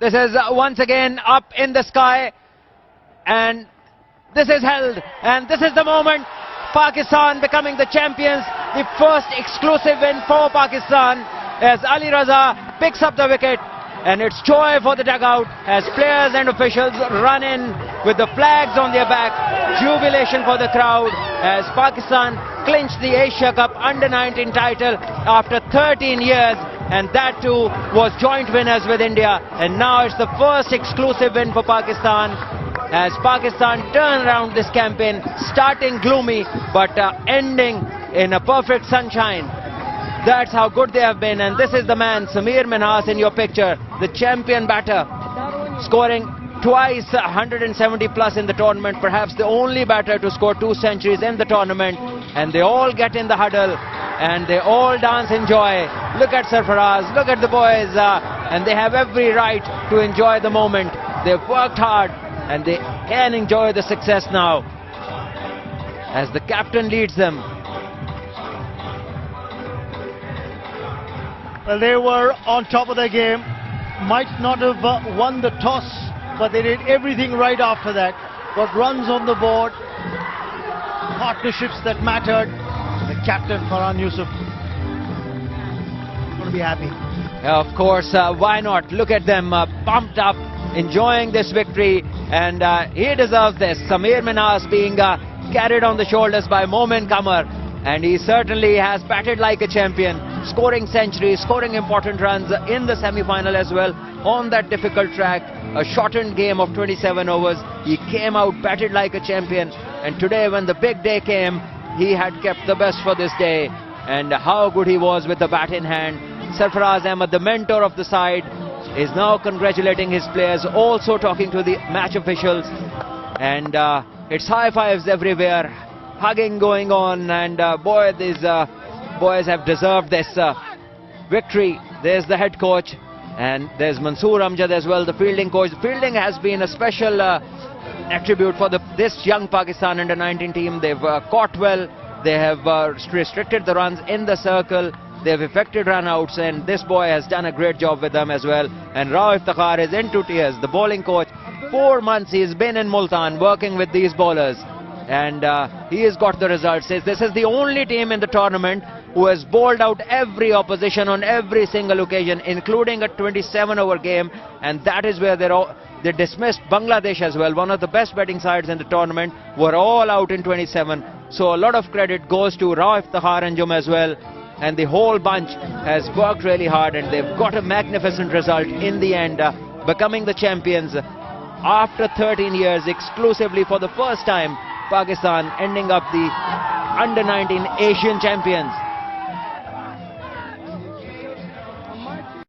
This is once again up in the sky, and this is held, and this is the moment. Pakistan becoming the champions, the first exclusive win for Pakistan as Ali Raza picks up the wicket, and it's joy for the dugout as players and officials run in with the flags on their back. Jubilation for the crowd as Pakistan clinched the Asia Cup Under-19 title after 13 years, and that too was joint winners with India. And now it's the first exclusive win for Pakistan as Pakistan turn around this campaign, starting gloomy but ending in a perfect sunshine. That's how good they have been. And this is the man, Sameer Minhas, in your picture, the champion batter, scoring twice 170 plus in the tournament, perhaps the only batter to score 2 centuries in the tournament. And they all get in the huddle and they all dance in joy. Look at Sarfaraz, look at the boys, and they have every right to enjoy the moment. They've worked hard and they can enjoy the success now as the captain leads them. Well, they were on top of their game, might not have won the toss, but they did everything right after that. Got runs on the board, partnerships that mattered. The captain, Farhan Yusuf, going to be happy. Of course, why not? Look at them, pumped up, enjoying this victory, and he deserves this. Sameer Minhas being carried on the shoulders by Momin Qamar, and he certainly has batted like a champion, scoring centuries, scoring important runs in the semi-final as well on that difficult track. A shortened game of 27 overs. He came out, batted like a champion, and today when the big day came, he had kept the best for this day. And how good he was with the bat in hand. Sarfaraz Ahmed, the mentor of the side, is now congratulating his players, also talking to the match officials, and it's high fives everywhere, hugging going on, and boy, these boys have deserved this victory. There's the head coach, and there's Mansoor Amjad as well, the fielding coach. Fielding has been a special attribute for this young Pakistan Under-19 team. They've caught well, they have restricted the runs in the circle, they've effected run-outs, and this boy has done a great job with them as well. And Rao Iftikhar is into tears, the bowling coach. 4 months he's been in Multan working with these bowlers, and he has got the results. This is the only team in the tournament who has bowled out every opposition on every single occasion, including a 27-over game, and that is where they dismissed Bangladesh as well, one of the best batting sides in the tournament, were all out in 27. So a lot of credit goes to Rao Iftikhar Anjum as well, and the whole bunch has worked really hard, and they've got a magnificent result in the end, becoming the champions after 13 years, exclusively for the first time. Pakistan ending up the Under-19 Asian champions.